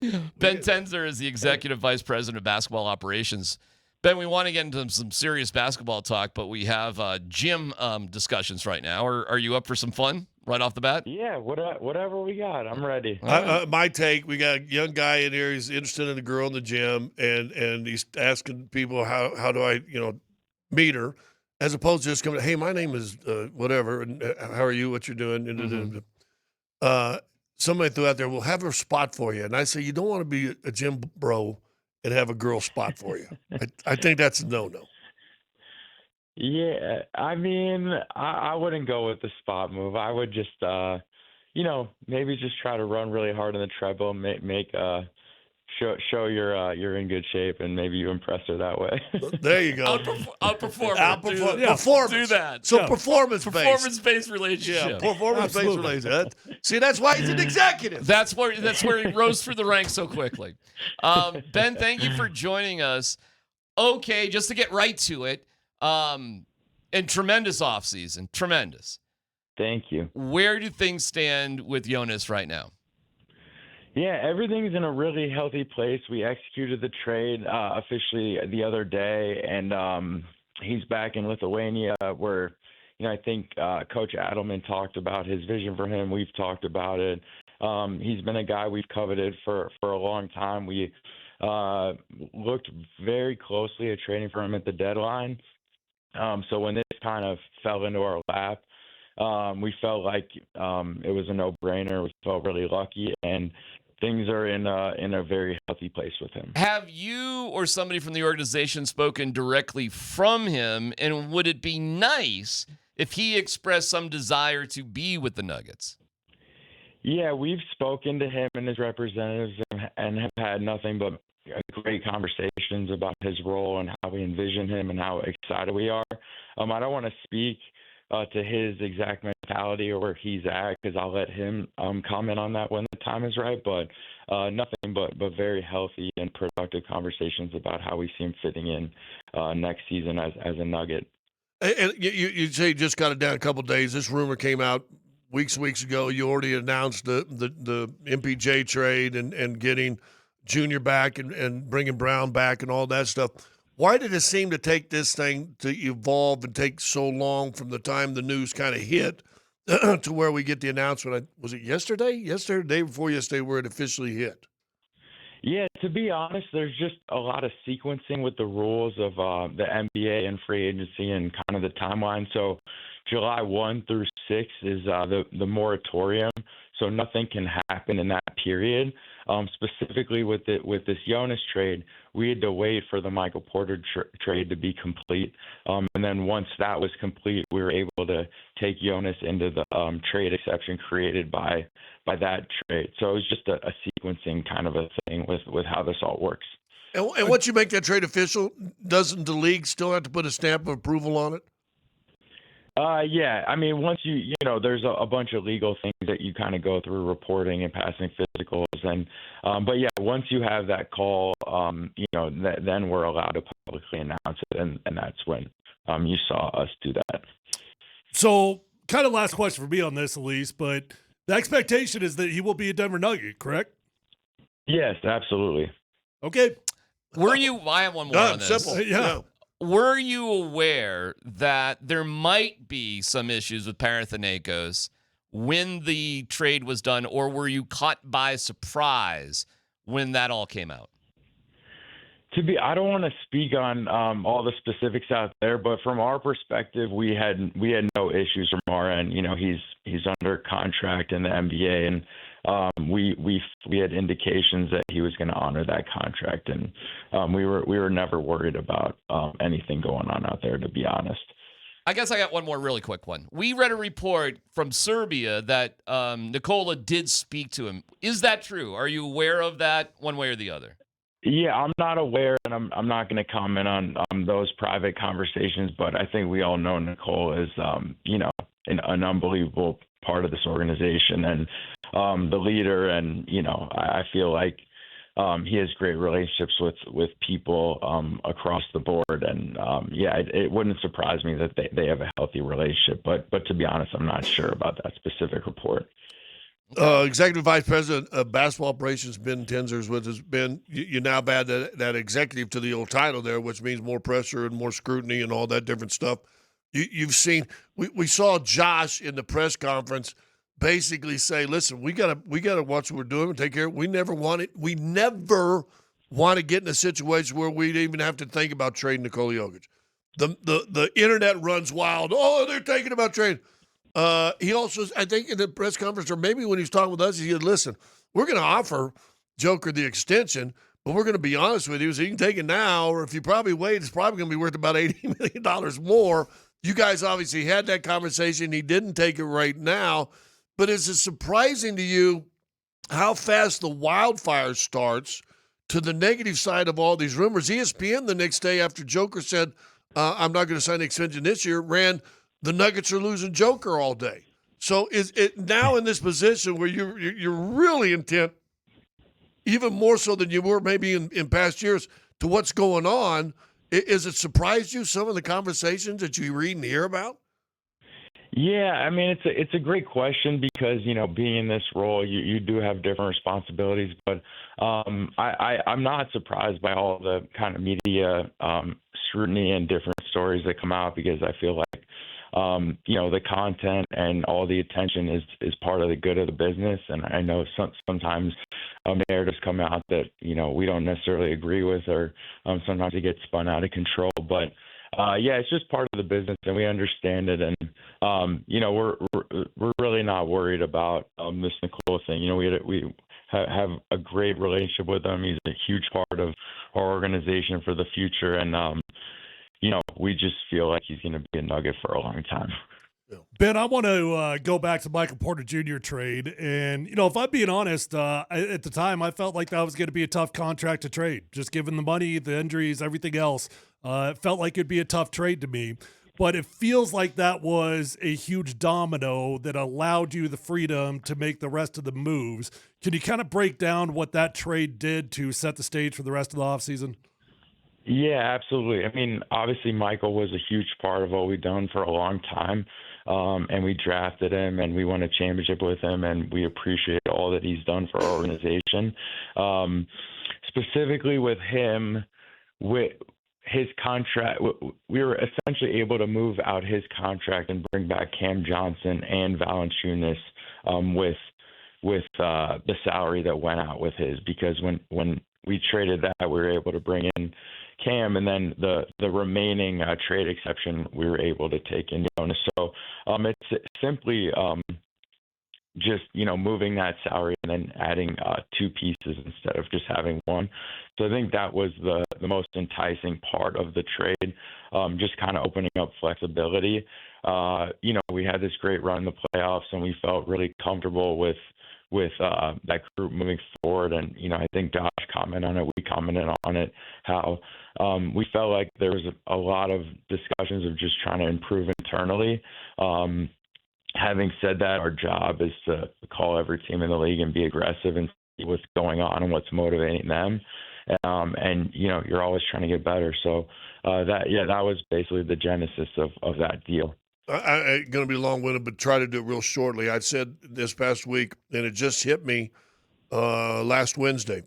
Ben Tenzer is the executive vice president of basketball operations. Ben, we want to get into some serious basketball talk, but we have gym discussions right now. Are you up for some fun right off the bat? Yeah, whatever we got, I'm ready. My take, we got a young guy in here. He's interested in a girl in the gym, and he's asking people how do I meet her, as opposed to just coming, hey, my name is whatever, and how are you? What you're doing? Mm-hmm. Somebody threw out there, we'll have a spot for you, and I say you don't want to be a gym bro and have a girl spot for you. I think that's a no-no. Yeah, I mean, I wouldn't go with the spot move. I would just, maybe just try to run really hard on the treadmill, show you're in good shape, and maybe you impress her that way. There you go. Outperform. Performance. Do that. So performance-based. Performance-based relationship. Yeah, performance-based relationship. See, that's why he's an executive. That's where he rose through the ranks so quickly. Ben, thank you for joining us. Okay, just to get right to it, and tremendous offseason. Tremendous. Thank you. Where do things stand with Jonas right now? Yeah, everything's in a really healthy place. We executed the trade officially the other day, and he's back in Lithuania where, I think Coach Adelman talked about his vision for him. We've talked about it. He's been a guy we've coveted for a long time. We looked very closely at trading for him at the deadline. So when this kind of fell into our lap, we felt like it was a no-brainer. We felt really lucky, and things are in a very healthy place with him. Have you or somebody from the organization spoken directly from him, and would it be nice if he expressed some desire to be with the Nuggets? Yeah, we've spoken to him and his representatives and have had nothing but great conversations about his role and how we envision him and how excited we are. I don't want to speak to his exact mentality or where he's at, because I'll let him comment on that when the time is right. But nothing but very healthy and productive conversations about how we see him fitting in next season as a Nugget. And you say you just got it down a couple of days. This rumor came out weeks ago. You already announced the MPJ trade and getting Junior back and bringing Brown back and all that stuff. Why did it seem to take this thing to evolve and take so long from the time the news kind of hit to where we get the announcement? Was it yesterday? Yesterday, the day before yesterday, where it officially hit? Yeah, to be honest, there's just a lot of sequencing with the rules of the NBA and free agency and kind of the timeline. So July 1 through 6 is the moratorium, so nothing can happen in that period. Specifically with this Jonas trade, we had to wait for the Michael Porter trade to be complete. And then once that was complete, we were able to take Jonas into the trade exception created by that trade. So it was just a sequencing kind of a thing with how this all works. And once you make that trade official, doesn't the league still have to put a stamp of approval on it? Yeah, I mean, once there's a bunch of legal things that you kind of go through, reporting and passing physicals, and but yeah, once you have that call, then we're allowed to publicly announce it, and that's when you saw us do that. So, kind of last question for me on this, Elise, but the expectation is that he will be a Denver Nugget, correct? Yes, absolutely. Okay. I have one more on this. Simple. Yeah. Were you aware that there might be some issues with Panathinaikos when the trade was done, or were you caught by surprise when that all came out? I don't want to speak on all the specifics out there, but from our perspective, we had no issues from our end. He's under contract in the NBA, and we had indications that he was going to honor that contract, and we were never worried about anything going on out there, to be honest. I guess I got one more really quick one. We read a report from Serbia that Nikola did speak to him. Is that true? Are you aware of that one way or the other? Yeah, I'm not aware, and I'm not going to comment on those private conversations, but I think we all know Nicole is, an unbelievable part of this organization and the leader, and, I feel like he has great relationships with people across the board, and, it wouldn't surprise me that they have a healthy relationship, but to be honest, I'm not sure about that specific report. Executive Vice President of Basketball Operations, Ben Tenzer, is with us. Ben, you now add that executive to the old title there, which means more pressure and more scrutiny and all that different stuff. You've seen we saw Josh in the press conference basically say, "Listen, we gotta watch what we're doing and take care of it. We never want to get in a situation where we'd even have to think about trading Nikola Jokic." The internet runs wild. Oh, they're thinking about trading. He also, I think, in the press conference, or maybe when he was talking with us, he said, "Listen, we're going to offer Joker the extension, but we're going to be honest with you. So you can take it now, or if you probably wait, it's probably going to be worth about $80 million more." You guys obviously had that conversation. He didn't take it right now. But is it surprising to you how fast the wildfire starts to the negative side of all these rumors? ESPN the next day after Joker said, "I'm not going to sign an extension this year," ran the Nuggets are losing Joker all day. So is it now in this position where you're really intent, even more so than you were maybe in past years, to what's going on? Is it surprised you, some of the conversations that you read and hear about? Yeah, I mean, it's a great question because, being in this role, you do have different responsibilities, but I'm not surprised by all the kind of media scrutiny and different stories that come out, because I feel like the content and all the attention is part of the good of the business. And I know sometimes narratives come out that, we don't necessarily agree with, or sometimes it gets spun out of control. But it's just part of the business, and we understand it. And, we're really not worried about this Nikola thing. We have a great relationship with him. He's a huge part of our organization for the future. And, we just feel like he's going to be a Nugget for a long time. Ben, I want to go back to Michael Porter Jr. trade. And, if I'm being honest, at the time, I felt like that was going to be a tough contract to trade. Just given the money, the injuries, everything else, it felt like it'd be a tough trade to me. But it feels like that was a huge domino that allowed you the freedom to make the rest of the moves. Can you kind of break down what that trade did to set the stage for the rest of the offseason? Yeah, absolutely. I mean, obviously, Michael was a huge part of what we've done for a long time. And we drafted him, and we won a championship with him, and we appreciate all that he's done for our organization. Specifically with him, with his contract, we were essentially able to move out his contract and bring back Cam Johnson and Valančiūnas with the salary that went out with his, because when we traded that, we were able to bring in Cam, and then the remaining trade exception we were able to take in Jonas. So it's simply just moving that salary and then adding two pieces instead of just having one. So I think that was the most enticing part of the trade, just kind of opening up flexibility. We had this great run in the playoffs, and we felt really comfortable with that group moving forward. And, I think Josh commented on it. We commented on it, how we felt like there was a lot of discussions of just trying to improve internally. Having said that, our job is to call every team in the league and be aggressive and see what's going on and what's motivating them. And you're always trying to get better. So that was basically the genesis of that deal. I'm going to be long-winded, but try to do it real shortly. I said this past week, and it just hit me last Wednesday.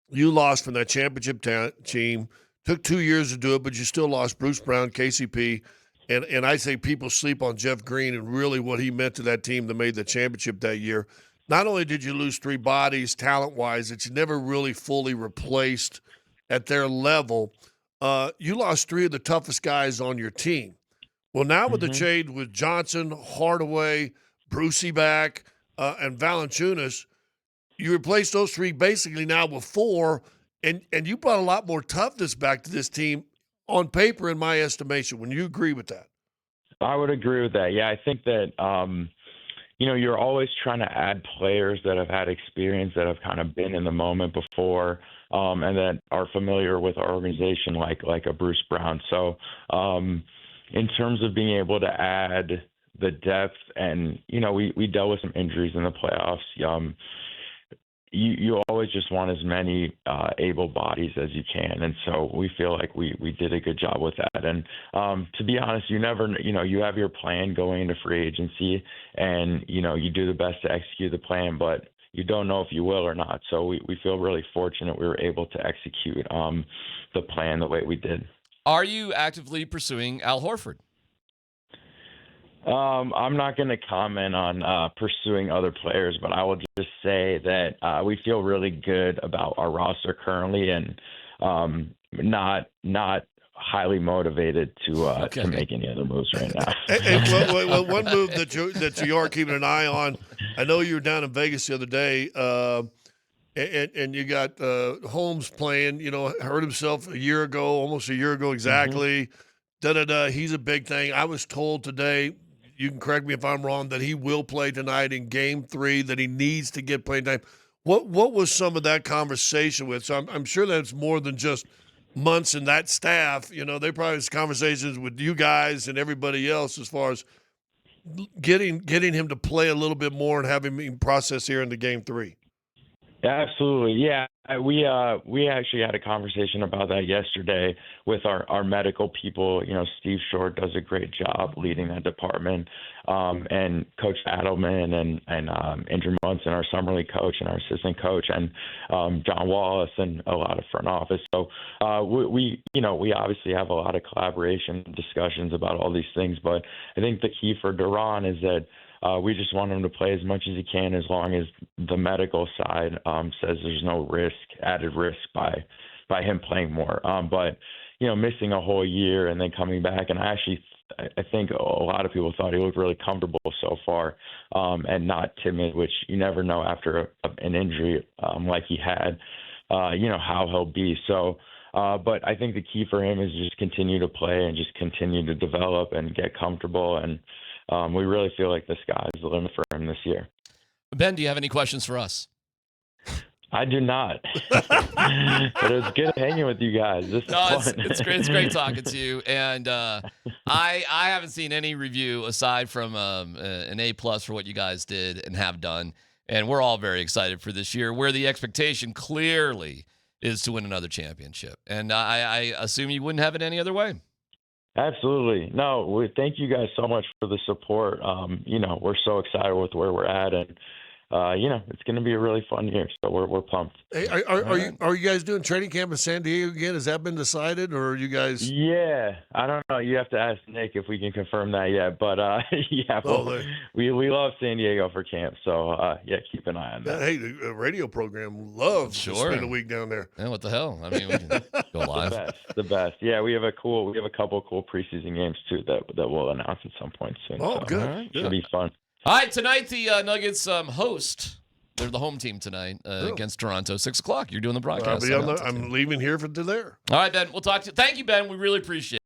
You lost from that championship team. Took 2 years to do it, but you still lost Bruce Brown, KCP, and I say people sleep on Jeff Green and really what he meant to that team that made the championship that year. Not only did you lose three bodies talent-wise that you never really fully replaced at their level, you lost three of the toughest guys on your team. Well, now with the trade with Johnson, Hardaway, Brucey back, and Valančiūnas, you replace those three basically now with four, and you brought a lot more toughness back to this team on paper, in my estimation. When you agree with that? I would agree with that. Yeah, I think that, you're always trying to add players that have had experience, that have kind of been in the moment before, and that are familiar with our organization, like a Bruce Brown. So, in terms of being able to add the depth, and we dealt with some injuries in the playoffs. you always just want as many able bodies as you can, and so we feel like we did a good job with that. And to be honest, you never, you have your plan going into free agency, and you do the best to execute the plan, but you don't know if you will or not. So we feel really fortunate we were able to execute the plan the way we did. Are you actively pursuing Al Horford? I'm not going to comment on pursuing other players, but I will just say that we feel really good about our roster currently, and not highly motivated to make any other moves right now. Well, one move that you are keeping an eye on. I know you were down in Vegas the other day, and you got Holmes playing. Hurt himself almost a year ago exactly. He's a big thing. I was told today, you can correct me if I'm wrong, that he will play tonight in Game 3, that he needs to get playing time. What was some of that conversation with? So I'm sure that's more than just Muntz and that staff. They probably have conversations with you guys and everybody else as far as getting him to play a little bit more and having him process here into Game 3. Absolutely. Yeah. We actually had a conversation about that yesterday with our medical people. Steve Short does a great job leading that department. And Coach Adelman and Andrew Munson, our summer league coach, and our assistant coach, and John Wallace, and a lot of front office. So we obviously have a lot of collaboration discussions about all these things, but I think the key for Duran is that we just want him to play as much as he can, as long as the medical side says there's no added risk by him playing more. But missing a whole year and then coming back, and I think a lot of people thought he looked really comfortable so far, and not timid, which you never know after an injury like he had, how he'll be. So, but I think the key for him is just continue to play and just continue to develop and get comfortable, and we really feel like the sky is the limit for him this year. Ben, do you have any questions for us? I do not. But it's good hanging with you guys. This is fun. It's great. It's great talking to you. And I haven't seen any review aside from an A+ for what you guys did and have done. And we're all very excited for this year, where the expectation clearly is to win another championship. And I assume you wouldn't have it any other way. Absolutely. No, thank you guys so much for the support. We're so excited with where we're at, and it's going to be a really fun year. So we're pumped. Hey, are you guys doing training camp in San Diego again? Has that been decided, or are you guys? Yeah, I don't know. You have to ask Nick if we can confirm that yet. But yeah, we love San Diego for camp. So keep an eye on that. Hey, the radio program loves to spend a week down there. Yeah, what the hell? I mean, we can go live. The best. Yeah, we have a couple of cool preseason games too that we'll announce at some point soon. Oh, so, good. Right. Should be fun. All right, tonight the Nuggets host. They're the home team tonight against Toronto, 6 o'clock. You're doing the broadcast. I'm leaving here to there. All right, Ben. We'll talk to you. Thank you, Ben. We really appreciate it.